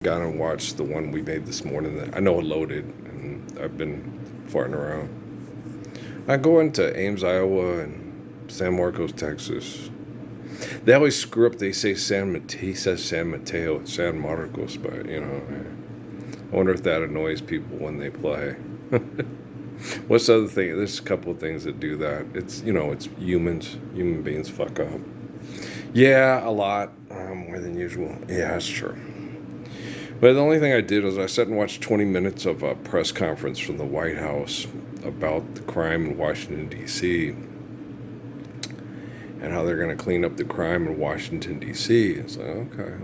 Got and watched the one we made this morning. That I know it loaded, and I've been farting around. I go into Ames, Iowa, and San Marcos, Texas. They always screw up. They say San Mateo. He says San Mateo. It's San Marcos, but I wonder if that annoys people when they play. What's the other thing? There's a couple of things that do that. It's humans. Human beings fuck up. Yeah, a lot more than usual. Yeah, that's true. But the only thing I did was I sat and watched 20 minutes of a press conference from the White House about the crime in Washington, D.C., and how they're going to clean up the crime in Washington, D.C. It's like, okay.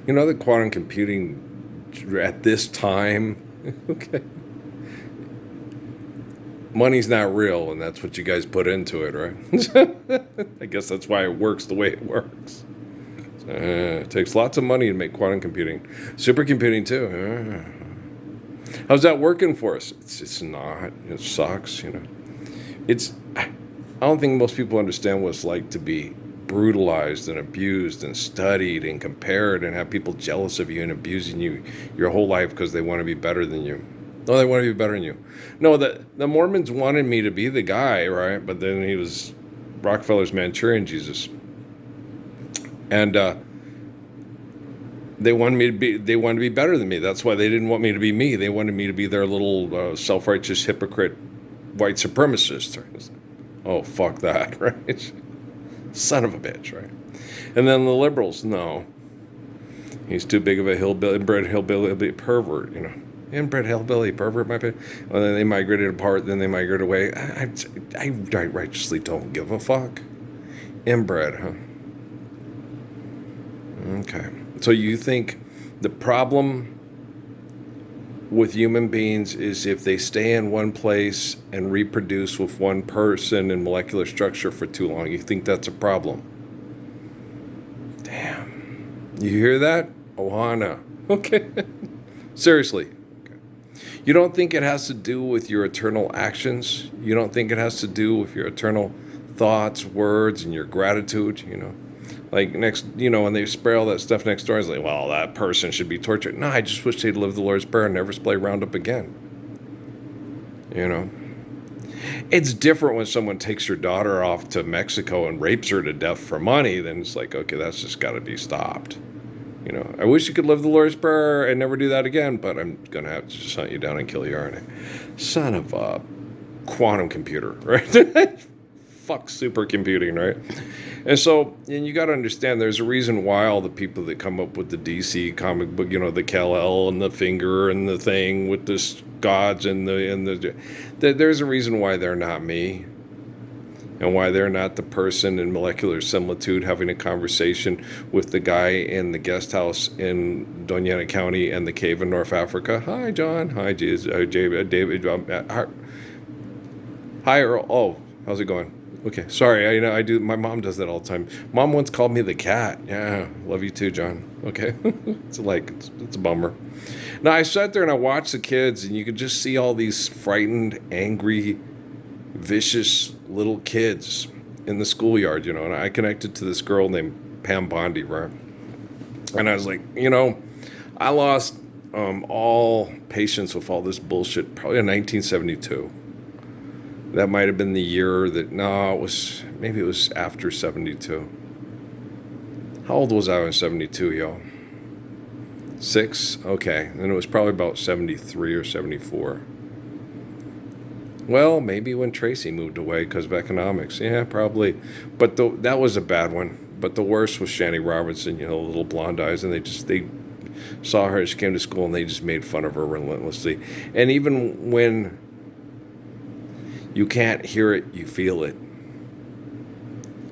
The quantum computing at this time, okay. Money's not real, and that's what you guys put into it, right? I guess that's why it works the way it works. It takes lots of money to make quantum computing. Supercomputing, too. How's that working for us? It's not. It sucks, I don't think most people understand what it's like to be brutalized and abused and studied and compared and have people jealous of you and abusing you your whole life because they want to be better than you. No, they want to be better than you. No, the Mormons wanted me to be the guy, right? But then he was Rockefeller's Manchurian Jesus. And they wanted to be better than me. That's why they didn't want me to be me. They wanted me to be their little self-righteous hypocrite white supremacist. Right? Oh, fuck that, right? Son of a bitch, right? And then the liberals, no. He's too big of a inbred hillbilly pervert, Inbred hillbilly pervert, my bad. Well, then they migrated apart, then they migrated away. I righteously don't give a fuck. Inbred, huh? Okay. So you think the problem with human beings is if they stay in one place and reproduce with one person and molecular structure for too long, you think that's a problem? Damn. You hear that? Ohana. Okay. Seriously. Okay. You don't think it has to do with your eternal actions? You don't think it has to do with your eternal thoughts, words, and your gratitude, Like when they spray all that stuff next door, it's like, well, that person should be tortured. No, I just wish they'd live the Lord's Prayer and never play Roundup again. It's different when someone takes your daughter off to Mexico and rapes her to death for money. Then it's like, okay, that's just got to be stopped. I wish you could live the Lord's Prayer and never do that again, but I'm going to have to just hunt you down and kill you, aren't I? Son of a quantum computer, right? Fuck supercomputing, right? And you got to understand, there's a reason why all the people that come up with the DC comic book, the Kal-El and the finger and the thing with the gods and there's a reason why they're not me, and why they're not the person in molecular similitude having a conversation with the guy in the guest house in Doña Ana County and the cave in North Africa. Hi, John. Hi, David. Hi, Earl. Oh, how's it going? Okay, sorry. I do. My mom does that all the time. Mom once called me the cat. Yeah, love you too, John. Okay, it's a bummer. Now I sat there and I watched the kids, and you could just see all these frightened, angry, vicious little kids in the schoolyard. And I connected to this girl named Pam Bondi, right? And I was like, I lost all patience with all this bullshit probably in 1972. That might have been the year maybe it was after 72. How old was I in 72, y'all? 6? Okay. And it was probably about 73 or 74. Well, maybe when Tracy moved away because of economics. Yeah, probably. But that was a bad one. But the worst was Shani Robinson, little blonde eyes. And they saw her, she came to school, and they just made fun of her relentlessly. And even when you can't hear it, you feel it.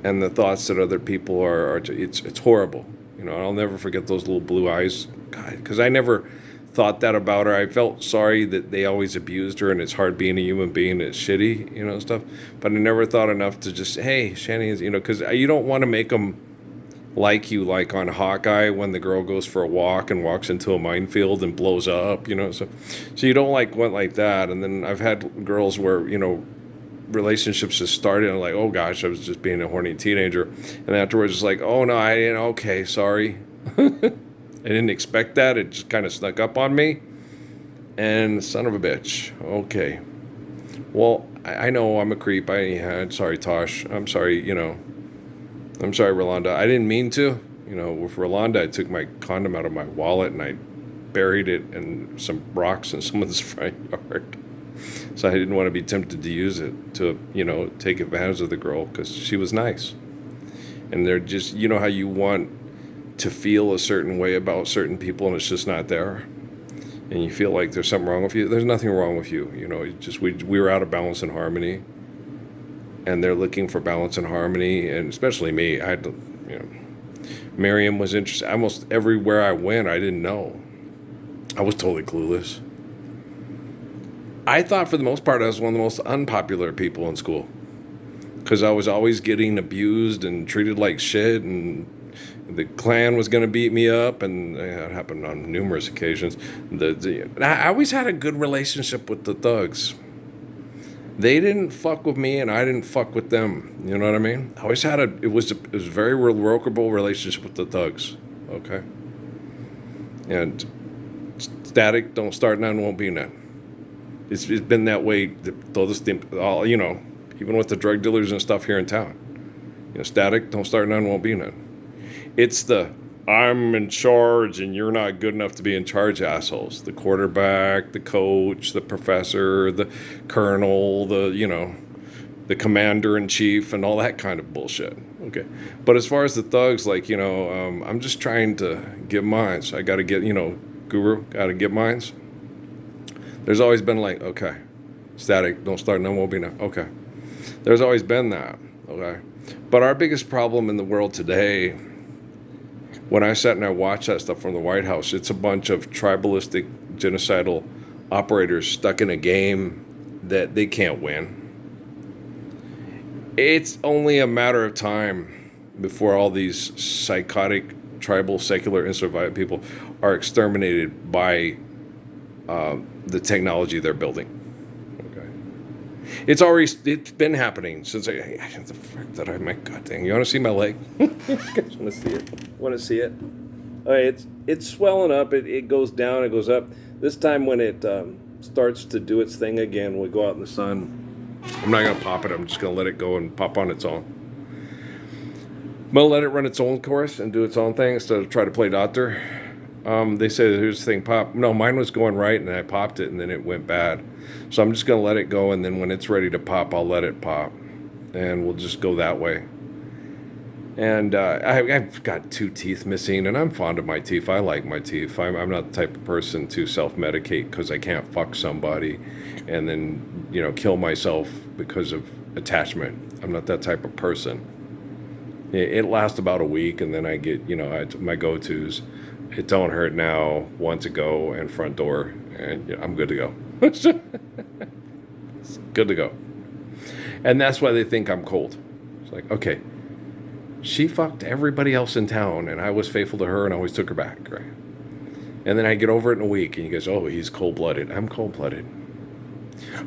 And the thoughts that other people it's horrible. I'll never forget those little blue eyes. God, because I never thought that about her. I felt sorry that they always abused her, and it's hard being a human being. It's shitty, stuff. But I never thought enough to just, hey, Shani is, because you don't want to make them like you, like on Hawkeye when the girl goes for a walk and walks into a minefield and blows up, So you don't went like that. And then I've had girls where, relationships just started and like, oh gosh, I was just being a horny teenager. And afterwards it's like, oh no, I didn't, okay, sorry. I didn't expect that. It just kind of snuck up on me. And son of a bitch. Okay. Well, I know I'm a creep. Sorry, Tosh. I'm sorry, I'm sorry, Rolanda. I didn't mean to. With Rolanda, I took my condom out of my wallet and I buried it in some rocks in someone's front yard. So I didn't want to be tempted to use it to, take advantage of the girl because she was nice. And they're just, how you want to feel a certain way about certain people and it's just not there. And you feel like there's something wrong with you. There's nothing wrong with you. We were out of balance and harmony. And they're looking for balance and harmony. And especially me, I had to, Miriam was interested. Almost everywhere I went, I didn't know. I was totally clueless. I thought for the most part I was one of the most unpopular people in school. Because I was always getting abused and treated like shit, and the Klan was going to beat me up, and it happened on numerous occasions. I always had a good relationship with the thugs. They didn't fuck with me, and I didn't fuck with them. You know what I mean? I always had it was a very workable relationship with the thugs. Okay? And static, don't start none, won't be none. It's been that way, even with the drug dealers and stuff here in town. Static, don't start none, won't be none. It's the I'm in charge and you're not good enough to be in charge assholes. The quarterback, the coach, the professor, the colonel, the commander-in-chief and all that kind of bullshit. Okay. But as far as the thugs, I'm just trying to get mines. I got to get, guru, got to get mines. There's always been okay, static, don't start none, won't be none. Okay. There's always been that. Okay. But our biggest problem in the world today, when I sat and I watched that stuff from the White House, it's a bunch of tribalistic, genocidal operators stuck in a game that they can't win. It's only a matter of time before all these psychotic, tribal, secular, and survivor people are exterminated by the technology they're building. Okay, it's been happening since the fuck that I my god dang. You want to see my leg? You guys want to see it? Want to see it? All right, it's swelling up. It goes down. It goes up. This time when it starts to do its thing again, we go out in the sun. I'm not gonna pop it. I'm just gonna let it go and pop on its own. I'm gonna let it run its own course and do its own thing instead of try to play doctor. They say, here's the thing, pop. No, mine was going right, and I popped it, and then it went bad. So I'm just going to let it go, and then when it's ready to pop, I'll let it pop. And we'll just go that way. And I've got 2 teeth missing, and I'm fond of my teeth. I like my teeth. I'm not the type of person to self-medicate because I can't fuck somebody and then, kill myself because of attachment. I'm not that type of person. It lasts about a week, and then I get, my go-tos. It don't hurt now, want to go, and front door, and I'm good to go. It's good to go. And that's why they think I'm cold. It's like, okay, she fucked everybody else in town, and I was faithful to her and always took her back, right? And then I get over it in a week, and you guys, oh, he's cold-blooded. I'm cold-blooded.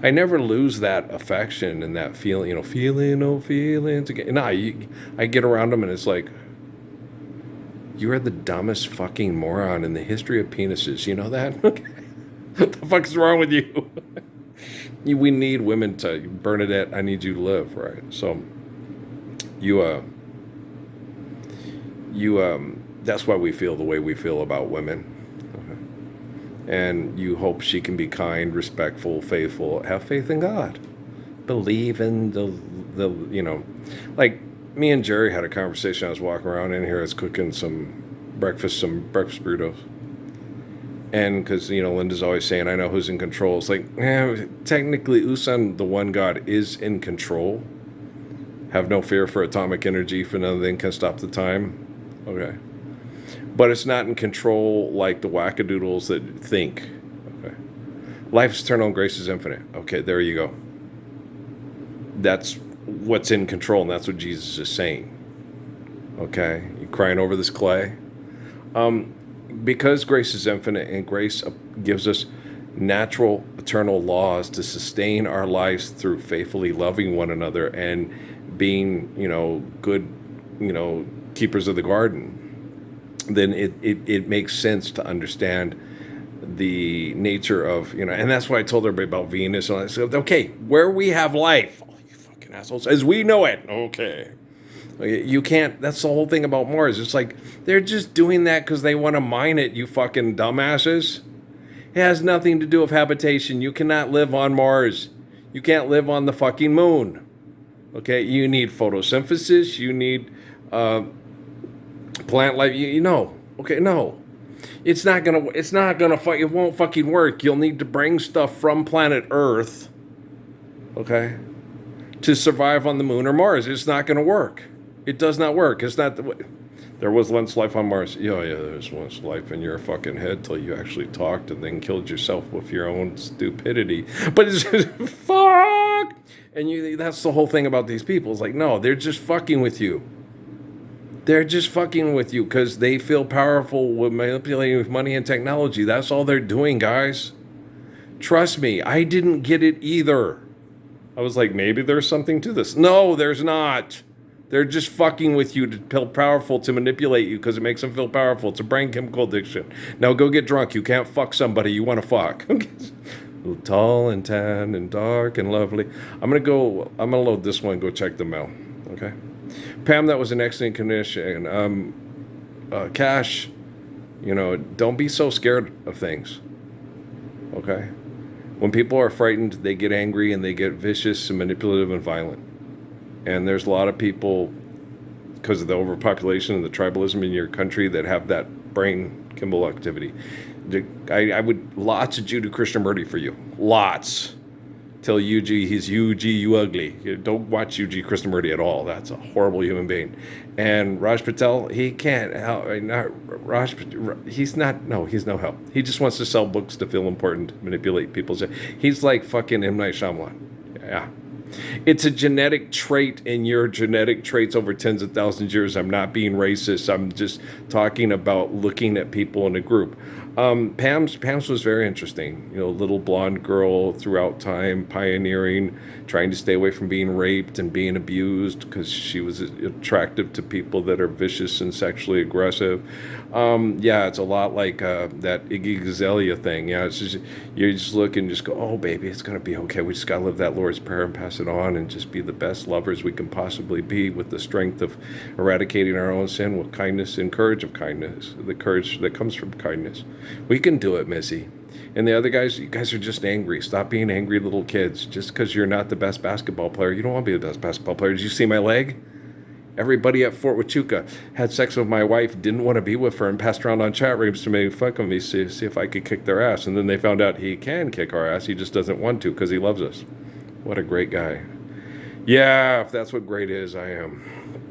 I never lose that affection and that feeling, feeling, no feelings again. No, I get around them, and it's like, you are the dumbest fucking moron in the history of penises. You know that? What the fuck is wrong with you? We need women to, Bernadette, I need you to live, right? So, that's why we feel the way we feel about women. Okay. And you hope she can be kind, respectful, faithful, have faith in God. Believe in the like, me and Jerry had a conversation. I was walking around in here. I was cooking some breakfast burritos. And because, Linda's always saying, I know who's in control. It's like, technically, Usan, the one God, is in control. Have no fear for atomic energy, for nothing can stop the time. Okay. But it's not in control like the wackadoodles that think. Okay. Life is eternal and grace is infinite. Okay, there you go. That's what's in control, and that's what Jesus is saying. Okay, you crying over this clay? Because grace is infinite and grace gives us natural, eternal laws to sustain our lives through faithfully loving one another and being, good, keepers of the garden. then it makes sense to understand the nature of, and that's why I told everybody about Venus. And I said, okay, where we have life, oh, you fucking assholes, as we know it, okay. You can't, that's the whole thing about Mars. It's like, they're just doing that because they want to mine it, you fucking dumbasses. It has nothing to do with habitation. You cannot live on Mars. You can't live on the fucking moon. Okay, you need photosynthesis, you need plant life, okay, no. It won't fucking work. You'll need to bring stuff from planet Earth, okay, to survive on the moon or Mars. It's not going to work. It does not work. It's not the way. There was once life on Mars. Yeah, there's once life in your fucking head till you actually talked and then killed yourself with your own stupidity. But it's just, fuck! And that's the whole thing about these people. It's like, no, they're just fucking with you. They're just fucking with you because they feel powerful with manipulating with money and technology. That's all they're doing, guys. Trust me, I didn't get it either. I was like, maybe there's something to this. No, there's not. They're just fucking with you to feel powerful, to manipulate you because it makes them feel powerful. It's a brain chemical addiction. Now go get drunk. You can't fuck somebody you want to fuck. Tall and tan and dark and lovely. I'm gonna load this one and go check the mail. Okay. Pam, that was an excellent condition. Cash, don't be so scared of things. Okay. When people are frightened, they get angry and they get vicious and manipulative and violent. And there's a lot of people, because of the overpopulation and the tribalism in your country, that have that brain chemical activity. I would, lots of Judeo-Christian murder for you. Lots. Tell Yuji he's you ugly. Don't watch Yuji Krishnamurti at all. That's a horrible human being. And Raj Patel, he can't help. He's no help. He just wants to sell books to feel important, manipulate people. He's like fucking M. Night Shyamalan. Yeah. It's a genetic trait in your genetic traits over tens of thousands of years. I'm not being racist. I'm just talking about looking at people in a group. Pam's was very interesting. Little blonde girl throughout time, pioneering, trying to stay away from being raped and being abused because she was attractive to people that are vicious and sexually aggressive. It's a lot like that Iggy Azalea thing. Yeah, it's just, you just look and just go, oh, baby, it's going to be okay. We just got to live that Lord's Prayer and pass it on and just be the best lovers we can possibly be with the strength of eradicating our own sin with kindness and courage of kindness, the courage that comes from kindness. We can do it, Missy. And the other guys, you guys are just angry. Stop being angry little kids. Just because you're not the best basketball player, you don't want to be the best basketball player. Did you see my leg? Everybody at Fort Huachuca had sex with my wife, didn't want to be with her, and passed around on chat rooms to make fun of me, see if I could kick their ass. And then they found out he can kick our ass. He just doesn't want to because he loves us. What a great guy. Yeah, if that's what great is, I am.